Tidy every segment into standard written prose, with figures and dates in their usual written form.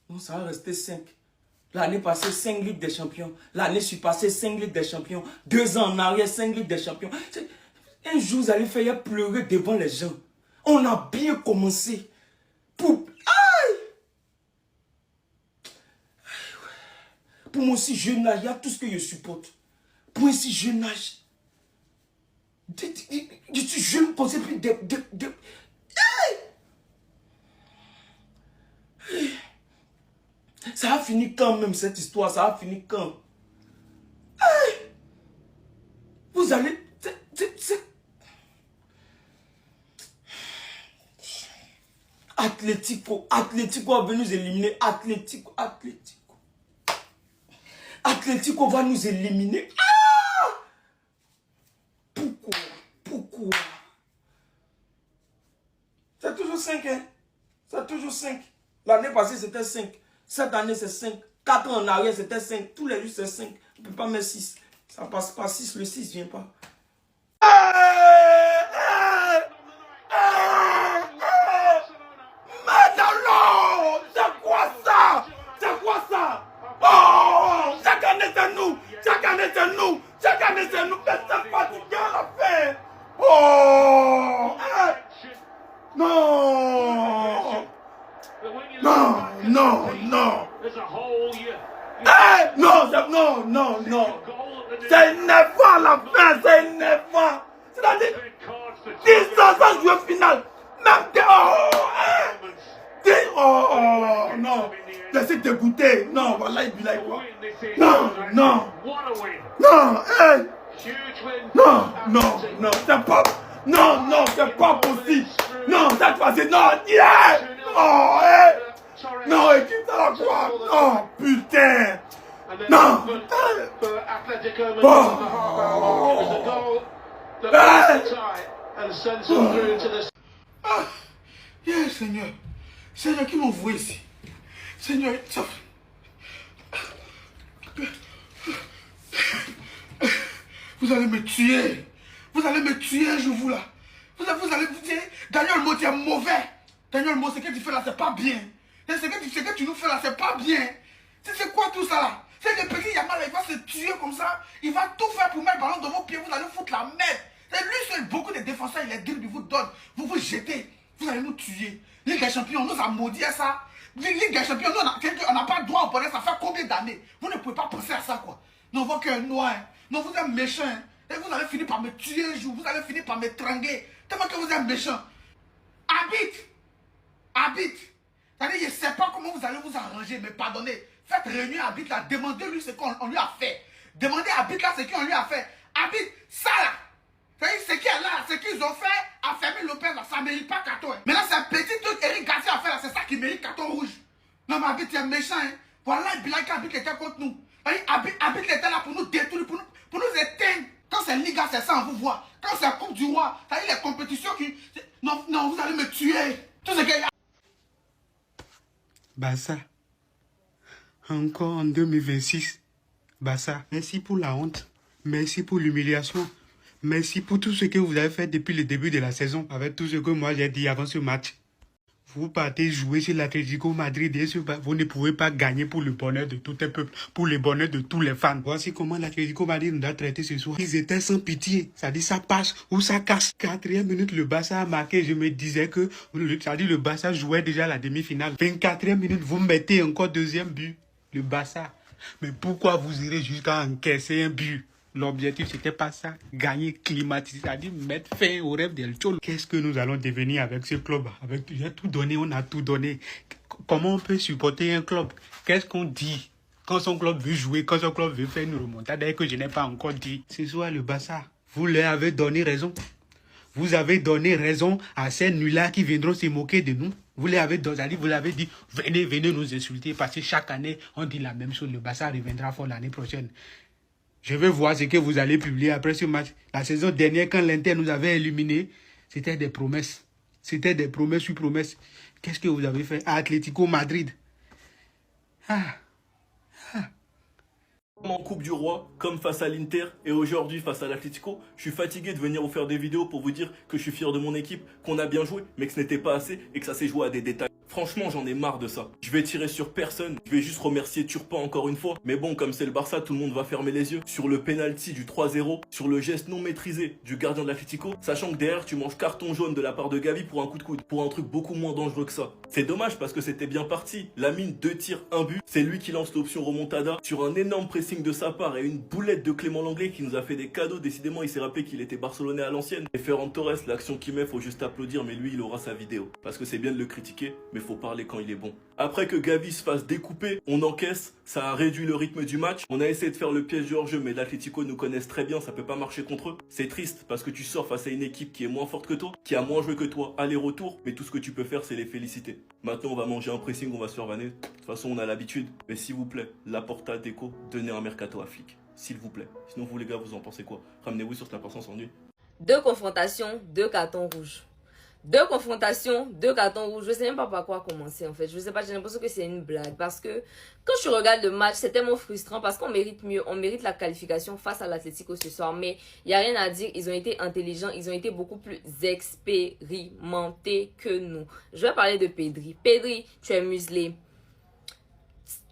Non, ça va rester 5. L'année passée, 5 Ligues des Champions. L'année surpassée, 5 Ligues des Champions. 2 ans en arrière, 5 Ligues des Champions. Un jour, vous allez faire pleurer devant les gens. On a bien commencé. Pour mon si jeune âge, il y a tout ce que je supporte. Pour un si jeune âge. Je suis jeune comme ça. Ça a fini quand même cette histoire? Ça a fini quand? Vous allez... Atlético va venir nous éliminer. Atlético va nous éliminer. Pourquoi? C'est toujours 5, hein? C'est toujours 5. L'année passée, c'était 5. Cette année, c'est 5. 4 ans en arrière, c'était 5. Tous les jours, c'est 5. On ne peut pas mettre 6. Ça passe pas 6. Le 6 ne vient pas. Madame, c'est quoi ça? C'est quoi ça? Oh, chaque année, c'est nous. Chaque année, c'est nous. Chaque année, c'est nous. Mais c'est fatigant la fin. Oh, non. Non. Non. C'est énervant la fin, c'est énervant. C'est-à-dire, 10 ans sans jouer final. Même non. Je suis dégoûté. Non, voilà, il dit quoi. Non, c'est pas. Non, c'est pas possible. Non, cette fois-ci, non, non, équipe de la croix. Non, putain. Non. Seigneur, qui m'envoie ici? Seigneur, vous allez me tuer. Vous allez me tuer un jour, vous là. Vous allez vous dire, Daniel Mo, tu es mauvais. Daniel Mo, ce que tu fais là, c'est pas bien. Ce que tu nous fais là, c'est pas bien. C'est quoi tout ça là? C'est le petit Yamal, il va se tuer comme ça. Il va tout faire pour mettre le ballon dans vos pieds. Vous allez foutre la merde. Et lui seul, beaucoup de défenseurs, il les dribble, il vous donne. Vous vous jetez. Vous allez nous tuer. Ligue des Champions, on nous a maudit à ça. Ligue des Champions, nous, on n'a pas le droit au bonheur. Ça fait combien d'années? Vous ne pouvez pas penser à ça, quoi. Non, votre cœur noir. Non, vous êtes méchant. Et vous allez finir par me tuer un jour. Vous allez finir par me tringuer. Tellement que vous êtes méchant. Habite. C'est-à-dire, je ne sais pas comment vous allez vous arranger, mais pardonnez. Faites réunion à Habite là. Demandez-lui ce qu'on lui a fait. Demandez à Habite là ce qu'on lui a fait. Habite, ça là. C'est-à-dire, ce qu'il y a là, ce qu'ils ont fait à Fermin Lopez là, ça ne mérite pas carton. Hein. Maintenant, c'est un petit truc Eric Garcia a fait là, c'est ça qui mérite carton rouge. Non, mais Habite, tu es méchant. Hein. Voilà, il a Habite était contre nous. Habite était là pour nous détruire, pour nous éteindre. Quand c'est Liga, c'est ça, on vous voit. Quand c'est la Coupe du Roi, ça y est, les compétitions qui... Non, vous allez me tuer. Tout ce qu'il y a... Barça. Encore en 2026. Barça. Merci pour la honte. Merci pour l'humiliation. Merci pour tout ce que vous avez fait depuis le début de la saison. Avec tout ce que moi j'ai dit avant ce match. Vous partez jouer chez l'Atlético Madrid et vous ne pouvez pas gagner pour le bonheur de tout un peuple, pour le bonheur de tous les fans. Voici comment l'Atlético Madrid nous a traité ce soir. Ils étaient sans pitié. Ça dit ça passe ou ça casse. 4e minute, le Barça a marqué. Je me disais que le Barça jouait déjà la demi-finale. 24e minute, vous mettez encore 2e but. Le Barça. Mais pourquoi vous irez jusqu'à encaisser un but? L'objectif, c'était pas ça. Gagner, climatiser, c'est-à-dire mettre fin au rêve d'El Cholo. Qu'est-ce que nous allons devenir avec ce club? J'ai tout donné, on a tout donné. Comment on peut supporter un club? Qu'est-ce qu'on dit? Quand son club veut jouer, quand son club veut faire une remontade, que je n'ai pas encore dit. Ce soir, le Barça, vous leur avez donné raison. Vous avez donné raison à ces nuls-là qui viendront se moquer de nous. Vous l'avez dit, venez nous insulter parce que chaque année, on dit la même chose. Le Barça reviendra fort l'année prochaine. Je veux voir ce que vous allez publier après ce match. La saison dernière, quand l'Inter nous avait éliminés, c'était des promesses. C'était des promesses sur promesses. Qu'est-ce que vous avez fait à Atlético Madrid? En Coupe du Roi, comme face à l'Inter et aujourd'hui face à l'Atlético, je suis fatigué de venir vous faire des vidéos pour vous dire que je suis fier de mon équipe, qu'on a bien joué, mais que ce n'était pas assez et que ça s'est joué à des détails. Franchement, j'en ai marre de ça. Je vais tirer sur personne. Je vais juste remercier Turpin encore une fois. Mais bon, comme c'est le Barça, tout le monde va fermer les yeux. Sur le penalty du 3-0, sur le geste non maîtrisé du gardien de l'Atlético, sachant que derrière, tu manges carton jaune de la part de Gavi pour un coup de coude. Pour un truc beaucoup moins dangereux que ça. C'est dommage parce que c'était bien parti. Lamine, 2 tirs, 1 but. C'est lui qui lance l'option remontada sur un énorme pressing de sa part et une boulette de Clément Lenglet qui nous a fait des cadeaux. Décidément, il s'est rappelé qu'il était barcelonais à l'ancienne. Et Ferran Torres, l'action qu'il met, faut juste applaudir, mais lui, il aura sa vidéo. Parce que c'est bien de le critiquer, mais faut parler quand il est bon. Après que Gavi se fasse découper, on encaisse, ça a réduit le rythme du match. On a essayé de faire le piège du hors-jeu, mais l'Atlético nous connaissent très bien, ça peut pas marcher contre eux. C'est triste parce que tu sors face à une équipe qui est moins forte que toi, qui a moins joué que toi, aller-retour, mais tout ce que tu peux faire, c'est les féliciter. Maintenant, on va manger un pressing, on va se faire vanner. De toute façon, on a l'habitude. Mais s'il vous plaît, Laporta, Deco, donnez un mercato à Flick. S'il vous plaît. Sinon, vous les gars, vous en pensez quoi? Ramenez-vous sur cette personne s'ennuie. 2 confrontations, 2 cartons rouges. 2 confrontations, 2 cartons rouges. Je sais même pas par quoi commencer en fait. Je sais pas, j'ai l'impression que c'est une blague. Parce que quand je regarde le match, c'est tellement frustrant parce qu'on mérite mieux. On mérite la qualification face à l'Atlético ce soir. Mais il n'y a rien à dire. Ils ont été intelligents. Ils ont été beaucoup plus expérimentés que nous. Je vais parler de Pedri. Pedri, tu es muselé.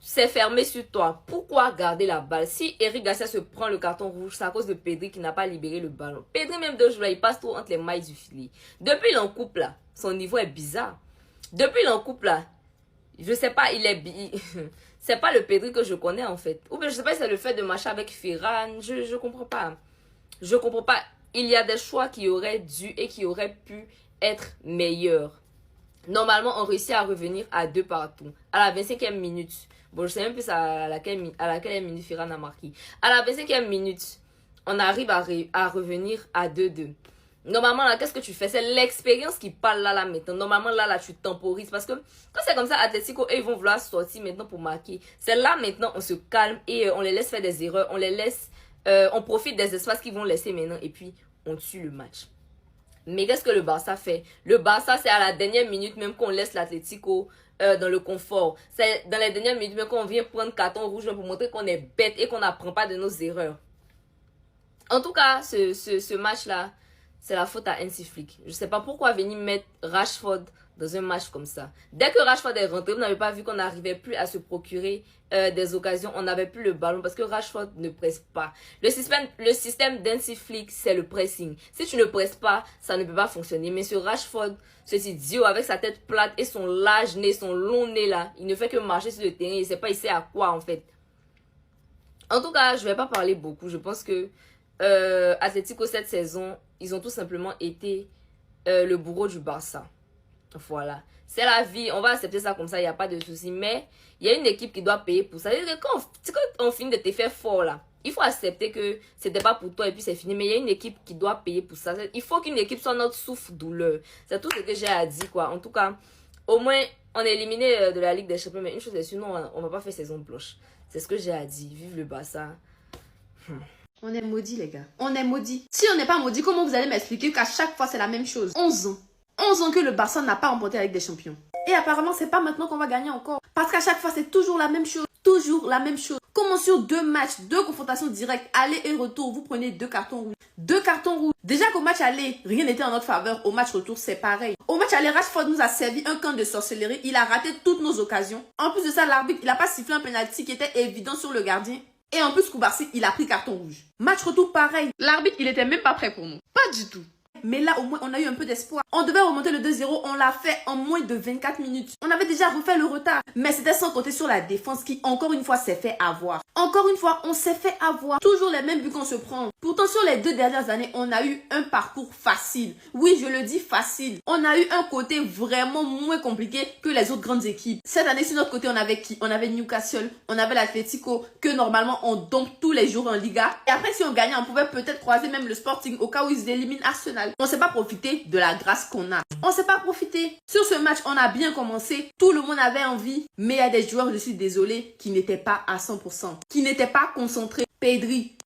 C'est fermé sur toi. Pourquoi garder la balle? Si Eric Garcia se prend le carton rouge, c'est à cause de Pedri qui n'a pas libéré le ballon. Pedri, même de jouer, il passe trop entre les mailles du filet. Depuis l'encoupe là, son niveau est bizarre. Depuis l'encoupe là, je sais pas, c'est pas le Pedri que je connais en fait. Ou bien je sais pas si c'est le fait de marcher avec Ferran. Je comprends pas. Je comprends pas. Il y a des choix qui auraient dû et qui auraient pu être meilleurs. Normalement, on réussit à revenir à 2 partout. À la 25e minute. Bon, je sais même plus à laquelle minute Ferran a marqué. À la 25e minute, on arrive à revenir à 2-2. Normalement, là, qu'est-ce que tu fais? C'est l'expérience qui parle là maintenant. Normalement, là, tu temporises. Parce que quand c'est comme ça, Atlético, ils vont vouloir sortir maintenant pour marquer. C'est là, maintenant, on se calme et on les laisse faire des erreurs. On les laisse, on profite des espaces qu'ils vont laisser maintenant. Et puis, on tue le match. Mais qu'est-ce que le Barça fait? Le Barça, c'est à la dernière minute même qu'on laisse l'Atlético dans le confort. C'est dans les dernières minutes même qu'on vient prendre carton rouge pour montrer qu'on est bête et qu'on n'apprend pas de nos erreurs. En tout cas, ce match-là, c'est la faute à Hansi Flick. Je ne sais pas pourquoi venir mettre Rashford dans un match comme ça. Dès que Rashford est rentré, vous n'avez pas vu qu'on n'arrivait plus à se procurer des occasions. On n'avait plus le ballon parce que Rashford ne presse pas. Le système d'Hansi Flick, c'est le pressing. Si tu ne presses pas, ça ne peut pas fonctionner. Mais ce Rashford, cet idiot avec sa tête plate et son large nez, son long nez là, il ne fait que marcher sur le terrain. Il ne sait pas, il sait à quoi en fait. En tout cas, je ne vais pas parler beaucoup. Je pense que Atlético cette saison, ils ont tout simplement été le bourreau du Barça. Voilà, c'est la vie, on va accepter ça comme ça, il n'y a pas de souci. Mais il y a une équipe qui doit payer pour ça. Quand on finit de te faire fort là, il faut accepter que c'était pas pour toi et puis c'est fini. Mais il y a une équipe qui doit payer pour ça. Il faut qu'une équipe soit notre souffle-douleur. C'est tout ce que j'ai à dire quoi. En tout cas, au moins on est éliminé de la Ligue des Champions. Mais une chose est sûre, non, on va pas faire saison blanche. C'est ce que j'ai à dire. Vive le Barça. On est maudits les gars. On est maudits. Si on n'est pas maudits, comment vous allez m'expliquer qu'à chaque fois c'est la même chose? 11 ans. 11 ans que le Barça n'a pas remporté la Ligue des Champions. Et apparemment, c'est pas maintenant qu'on va gagner encore. Parce qu'à chaque fois, c'est toujours la même chose. Toujours la même chose. Comment sur 2 matchs, 2 confrontations directes, aller et retour, vous prenez 2 cartons rouges. 2 cartons rouges. Déjà qu'au match aller, rien n'était en notre faveur. Au match retour, c'est pareil. Au match aller, Rashford nous a servi un camp de sorcellerie. Il a raté toutes nos occasions. En plus de ça, l'arbitre, il a pas sifflé un penalty qui était évident sur le gardien. Et en plus, Koubarsi, il a pris carton rouge. Match retour, pareil. L'arbitre, il était même pas prêt pour nous. Pas du tout. Mais là, au moins, on a eu un peu d'espoir. On devait remonter le 2-0. On l'a fait en moins de 24 minutes. On avait déjà refait le retard. Mais c'était sans compter sur la défense qui, encore une fois, s'est fait avoir. Encore une fois, on s'est fait avoir. Toujours les mêmes buts qu'on se prend. Pourtant, sur les 2 dernières années, on a eu un parcours facile. Oui, je le dis facile. On a eu un côté vraiment moins compliqué que les autres grandes équipes. Cette année, sur notre côté, on avait qui? On avait Newcastle. On avait l'Atlético, que normalement, on dompe tous les jours en Liga. Et après, si on gagnait, on pouvait peut-être croiser même le Sporting au cas où ils éliminent Arsenal. On ne s'est pas profité de la grâce qu'on a. On ne s'est pas profité. Sur ce match, on a bien commencé. Tout le monde avait envie. Mais il y a des joueurs, je suis désolée, qui n'étaient pas à 100%. Qui n'étaient pas concentrés. Pedri.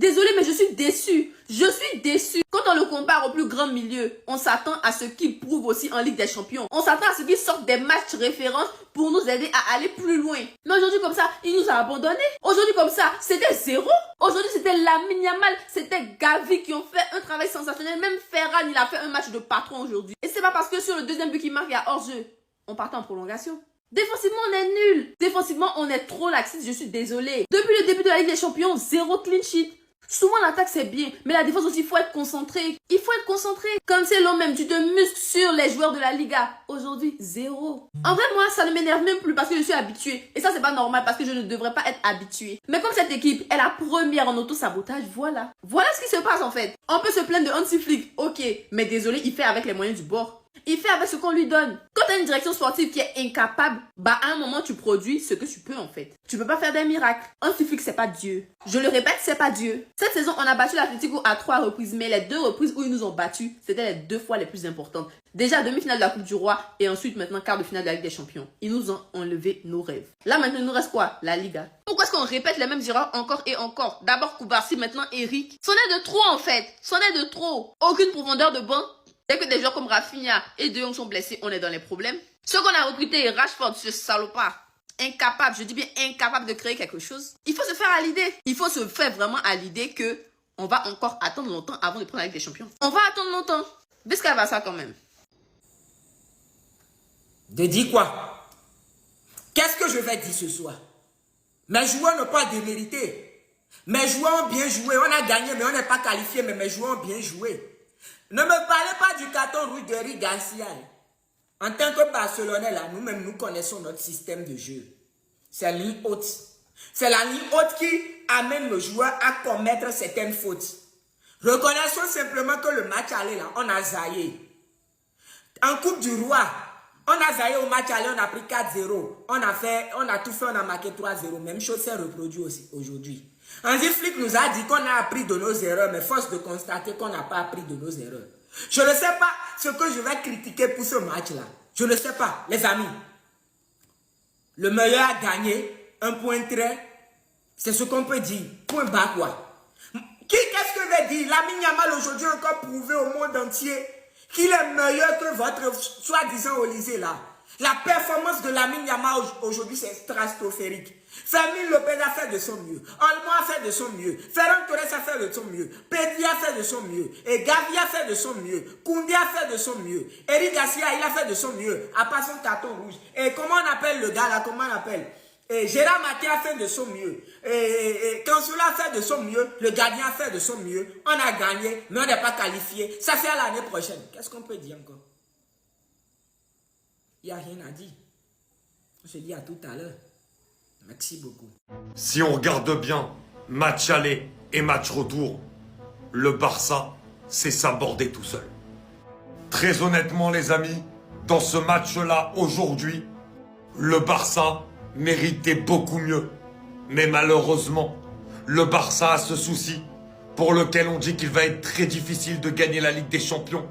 Désolé, mais je suis déçu. Je suis déçu. Quand on le compare au plus grand milieu, on s'attend à ce qu'il prouve aussi en Ligue des Champions. On s'attend à ce qu'il sorte des matchs références pour nous aider à aller plus loin. Mais aujourd'hui comme ça, il nous a abandonnés. Aujourd'hui comme ça, c'était zéro. Aujourd'hui, c'était Lamine Yamal, c'était Gavi qui ont fait un travail sensationnel. Même Ferran, il a fait un match de patron aujourd'hui. Et c'est pas parce que sur le deuxième but qu'il marque, il y a hors-jeu. On partait en prolongation. Défensivement, on est nul. Défensivement, on est trop laxiste, je suis désolée. Depuis le début de la Ligue des Champions, 0 clean sheet. Souvent, l'attaque, c'est bien. Mais la défense aussi, il faut être concentré. Il faut être concentré. Comme c'est l'homme même, tu te muscles sur les joueurs de la Liga. Aujourd'hui, 0. En vrai, moi, ça ne m'énerve même plus parce que je suis habituée. Et ça, c'est pas normal parce que je ne devrais pas être habituée. Mais comme cette équipe est la première en auto-sabotage, voilà. Voilà ce qui se passe en fait. On peut se plaindre de Hansi Flick, ok. Mais désolé, il fait avec les moyens du bord. Il fait avec ce qu'on lui donne. Quand tu as une direction sportive qui est incapable, bah à un moment tu produis ce que tu peux en fait. Tu peux pas faire des miracles. Hansi Flick c'est pas Dieu. Je le répète, c'est pas Dieu. Cette saison on a battu l'Atlético à 3 reprises, mais les 2 reprises où ils nous ont battus, c'était les 2 fois les plus importantes. Déjà demi-finale de la Coupe du Roi et ensuite maintenant quart de finale de la Ligue des Champions. Ils nous ont enlevé nos rêves. Là maintenant il nous reste quoi? La Liga. Pourquoi est-ce qu'on répète les mêmes erreurs encore et encore? D'abord Koubarsi, maintenant Eric. C'en est de trop en fait. C'en est de trop. Aucune profondeur de banc. Dès que des joueurs comme Rafinha et De Jong sont blessés, on est dans les problèmes. Ce qu'on a recruté, Rashford, ce salopard, incapable, je dis bien incapable de créer quelque chose. Il faut se faire à l'idée. Il faut se faire vraiment à l'idée que on va encore attendre longtemps avant de prendre la Ligue des Champions. On va attendre longtemps. Visca va ça quand même. De dire quoi? Qu'est-ce que je vais dire ce soir? Mes joueurs n'ont pas démérité. Mes joueurs ont bien joué. On a gagné, mais on n'est pas qualifié, mais mes joueurs ont bien joué. Ne me parlez pas du carton rouge d'Eric Garcia. En tant que Barcelonais, là, nous-mêmes, nous connaissons notre système de jeu. C'est la ligne haute. C'est la ligne haute qui amène le joueur à commettre certaines fautes. Reconnaissons simplement que le match aller, là, on a zaillé. En Coupe du Roi, on a zaillé au match aller, on a pris 4-0. On a tout fait, on a marqué 3-0. Même chose s'est reproduit aussi aujourd'hui. Hansi Flick nous a dit qu'on a appris de nos erreurs, mais force de constater qu'on n'a pas appris de nos erreurs. Je ne sais pas ce que je vais critiquer pour ce match-là. Je ne sais pas, les amis. Le meilleur a gagné, un point trait, c'est ce qu'on peut dire. Point bas quoi. Qu'est-ce que je vais dire? Lamine Yamal aujourd'hui a encore prouvé au monde entier qu'il est meilleur que votre soi-disant Olysée là. La performance de Lamine Yamal aujourd'hui c'est stratosphérique. Fermin Lopez a fait de son mieux. Olmo a fait de son mieux. Ferran Torres a fait de son mieux. Pedri a fait de son mieux. Et Gavi a fait de son mieux. Koundé a fait de son mieux. Eric Garcia, il a fait de son mieux. À part son carton rouge. Et comment on appelle le gars là? Comment on appelle? Et Gérard Maté a fait de son mieux. Et Kansula a fait de son mieux. Le gardien a fait de son mieux. On a gagné, mais on n'est pas qualifié. Ça fait à l'année prochaine. Qu'est-ce qu'on peut dire encore? Il n'y a rien à dire. On se dit à tout à l'heure. Merci beaucoup. Si on regarde bien, match aller et match retour, le Barça s'est sabordé tout seul. Très honnêtement les amis, dans ce match-là aujourd'hui, le Barça méritait beaucoup mieux. Mais malheureusement, le Barça a ce souci pour lequel on dit qu'il va être très difficile de gagner la Ligue des Champions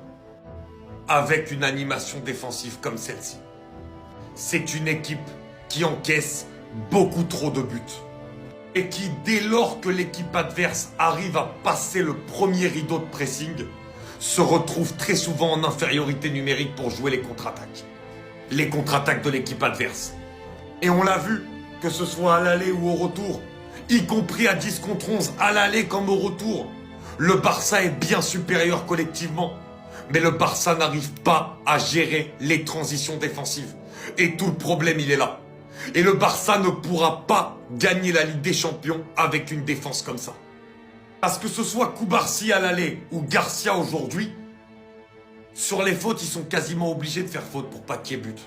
avec une animation défensive comme celle-ci. C'est une équipe qui encaisse beaucoup trop de buts et qui, dès lors que l'équipe adverse arrive à passer le premier rideau de pressing, se retrouve très souvent en infériorité numérique pour jouer les contre-attaques. Les contre-attaques de l'équipe adverse. Et on l'a vu, que ce soit à l'aller ou au retour, y compris à 10 contre 11, à l'aller comme au retour, le Barça est bien supérieur collectivement. Mais le Barça n'arrive pas à gérer les transitions défensives. Et tout le problème, il est là. Et le Barça ne pourra pas gagner la Ligue des Champions avec une défense comme ça. Parce que ce soit Koubarsi à l'aller ou Garcia aujourd'hui, sur les fautes, ils sont quasiment obligés de faire faute pour pas qu'il y ait but.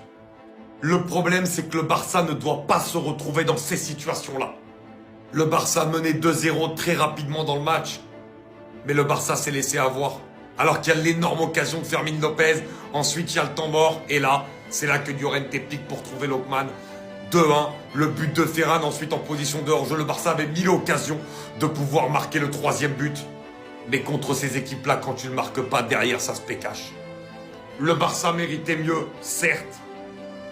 Le problème, c'est que le Barça ne doit pas se retrouver dans ces situations-là. Le Barça menait 2-0 très rapidement dans le match. Mais le Barça s'est laissé avoir. Alors qu'il y a l'énorme occasion de Fermin Lopez. Ensuite, il y a le temps mort. Et là, c'est là que Llorente pique pour trouver Lockman. 2-1, le but de Ferran, ensuite en position de hors-jeu. Le Barça avait 1000 occasions de pouvoir marquer le 3e but. Mais contre ces équipes-là, quand tu ne marques pas, derrière, ça se pécache. Le Barça méritait mieux, certes.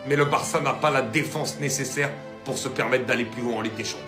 Mais le Barça n'a pas la défense nécessaire pour se permettre d'aller plus loin en Ligue des Champions.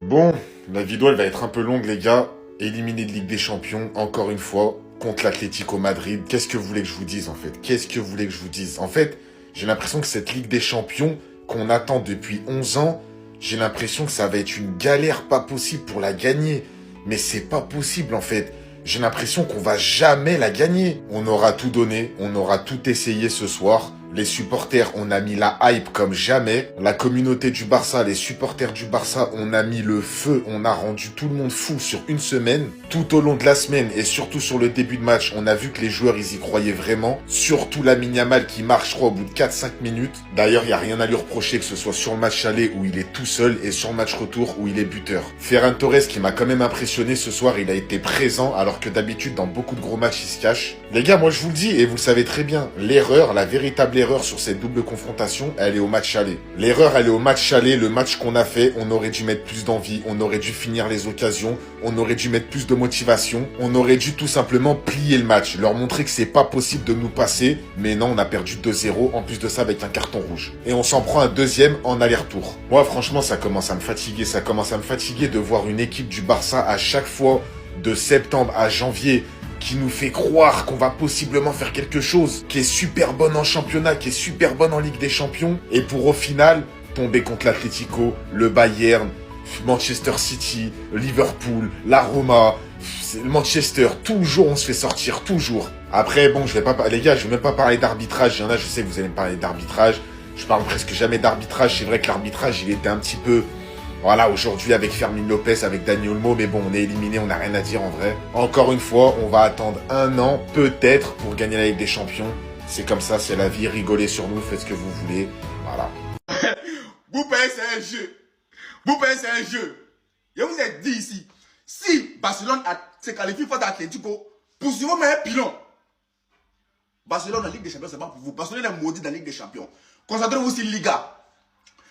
Bon, la vidéo elle va être un peu longue les gars. éliminé de Ligue des Champions, encore une fois, contre l'Atlético Madrid. Qu'est-ce que vous voulez que je vous dise, en fait? Qu'est-ce que vous voulez que je vous dise? En fait, j'ai l'impression que cette Ligue des Champions qu'on attend depuis 11 ans, j'ai l'impression que ça va être une galère pas possible pour la gagner. Mais c'est pas possible, en fait. J'ai l'impression qu'on va jamais la gagner. On aura tout donné, on aura tout essayé ce soir. Les supporters, on a mis la hype comme jamais. La communauté du Barça, les supporters du Barça, on a mis le feu. On a rendu tout le monde fou sur une semaine. Tout au long de la semaine et surtout sur le début de match, on a vu que les joueurs, ils y croyaient vraiment. Surtout Lamine Yamal qui marche, je crois, au bout de 4-5 minutes. D'ailleurs, il n'y a rien à lui reprocher, que ce soit sur le match aller où il est tout seul et sur le match retour où il est buteur. Ferran Torres qui m'a quand même impressionné ce soir, il a été présent alors que d'habitude, dans beaucoup de gros matchs, il se cache. Les gars, moi je vous le dis et vous le savez très bien, l'erreur, la véritable erreur sur cette double confrontation, elle est au match aller. L'erreur, elle est au match aller, le match qu'on a fait, on aurait dû mettre plus d'envie, on aurait dû finir les occasions, on aurait dû mettre plus de motivation, on aurait dû tout simplement plier le match, leur montrer que c'est pas possible de nous passer, mais non, on a perdu 2-0, en plus de ça avec un carton rouge. Et on s'en prend un deuxième en aller-retour. Moi franchement, ça commence à me fatiguer, de voir une équipe du Barça à chaque fois, de septembre à janvier, qui nous fait croire qu'on va possiblement faire quelque chose, qui est super bonne en championnat, qui est super bonne en Ligue des Champions, et pour au final tomber contre l'Atlético, le Bayern, Manchester City, Liverpool, la Roma, Manchester, toujours on se fait sortir, toujours. Après bon, je vais pas, les gars, je vais même pas parler d'arbitrage, il y en a, je sais que vous allez me parler d'arbitrage, je parle presque jamais d'arbitrage, c'est vrai que l'arbitrage il était un petit peu... Voilà, aujourd'hui avec Fermin Lopez, avec Dani Olmo, mais bon, on est éliminé, on n'a rien à dire en vrai. Encore une fois, on va attendre un an, peut-être, pour gagner la Ligue des Champions. C'est comme ça, c'est la vie, rigolez sur nous, faites ce que vous voulez, voilà. Boupé, c'est un jeu. Boupé, c'est un jeu. Je vous ai dit ici, si Barcelone se qualifie face à Atlético, poursuivons mais un pilon. Barcelone en Ligue des Champions, c'est pas pour vous. Barcelone est maudit dans la Ligue des Champions. Concentrez-vous sur Liga.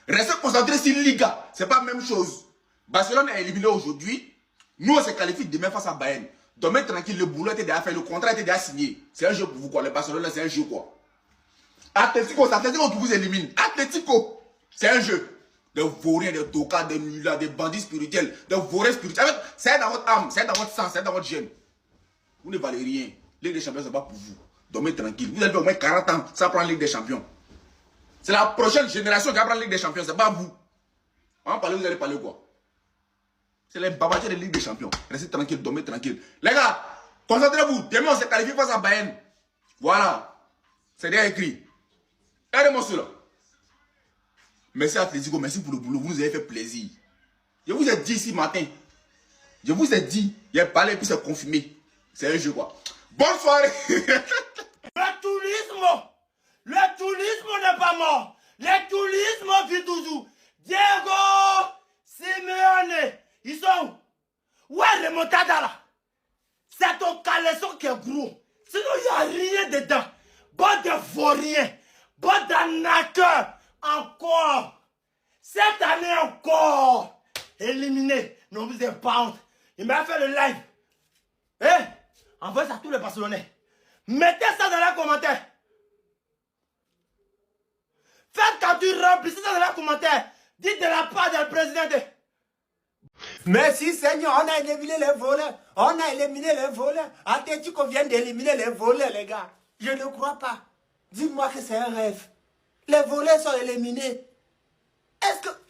Restez concentrés sur Liga, c'est pas la même chose. Barcelone est éliminé aujourd'hui. Nous, on se qualifie demain face à Bayern. Demain, tranquille, le boulot était déjà fait, le contrat était déjà signé. C'est un jeu pour vous, quoi. Le Barcelone, c'est un jeu, quoi. Atlético, c'est Atlético qui vous élimine. Atlético, c'est un jeu. Des vauriens, des tocards, des nullards, des bandits spirituels, des vauriens spirituels. C'est dans votre âme, c'est dans votre sang, c'est dans votre gène. Vous ne valez rien. Ligue des Champions, c'est pas pour vous. Dormez tranquille. Vous avez au moins 40 ans sans prendre Ligue des Champions. C'est la prochaine génération qui va prendre la Ligue des Champions, c'est pas vous. On va parler, vous allez parler quoi? C'est les babatiers de Ligue des Champions. Restez tranquille, dormez tranquille. Les gars, concentrez-vous. Demain, on se qualifie face à Bayern. Voilà. C'est déjà écrit. Regardez-moi cela. Merci Atlético, merci pour le boulot. Vous nous avez fait plaisir. Je vous ai dit ici matin. Je vous ai dit. Il a parlé puis c'est confirmé. C'est un jeu quoi. Bonne soirée. Le tourisme n'est pas mort. Le tourisme vit toujours. Diego Simeone, ils sont où? Ouais, remontada là. C'est ton caleçon qui est gros. Sinon, il n'y a rien dedans. Bon de vaurien. Bon d'arnaqueur. Encore. Cette année encore. Éliminé. Non, vous n'avez pas honte. Il m'a fait le live. Envoyez ça à tous les Barcelonais. Mettez ça dans les commentaires. Faites quand tu remplissez ça dans les commentaires. Dites de la part du président. Merci Seigneur, on a éliminé les voleurs. On a éliminé les voleurs. Atlético vient d'éliminer les voleurs, les gars. Je ne crois pas. Dites-moi que c'est un rêve. Les voleurs sont éliminés.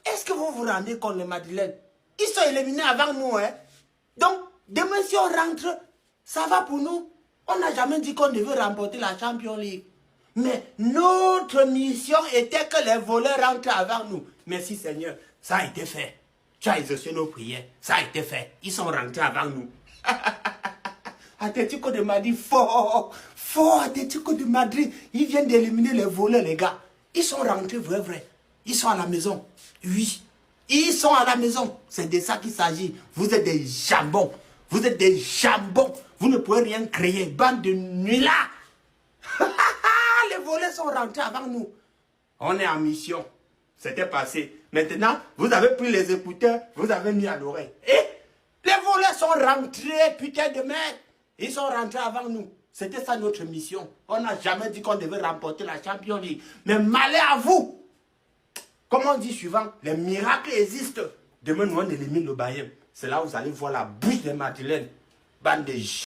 Est-ce que vous vous rendez compte, les Madrilènes? Ils sont éliminés avant nous, hein? Donc, demain, si on rentre, ça va pour nous. On n'a jamais dit qu'on devait remporter la Champions League. Mais notre mission était que les voleurs rentrent avant nous. Merci Seigneur, ça a été fait. Tu as exaucé nos prières, ça a été fait. Ils sont rentrés avant nous. Atlético de Madrid, fort Atlético de Madrid. Ils viennent d'éliminer les voleurs, les gars. Ils sont rentrés, vrai. Ils sont à la maison. Oui, ils sont à la maison. C'est de ça qu'il s'agit. Vous êtes des jambons. Vous êtes des jambons. Vous ne pouvez rien créer. Bande de nullards. Les voleurs sont rentrés avant nous. On est en mission. C'était passé. Maintenant, vous avez pris les écouteurs, vous avez mis à l'oreille. Et les voleurs sont rentrés, putain de merde. Ils sont rentrés avant nous. C'était ça notre mission. On n'a jamais dit qu'on devait remporter la Champions League. Mais malheur à vous. Comme on dit souvent, les miracles existent. Demain, nous, on élimine le Bayern. C'est là où vous allez voir la bouche des madeleines. Bande de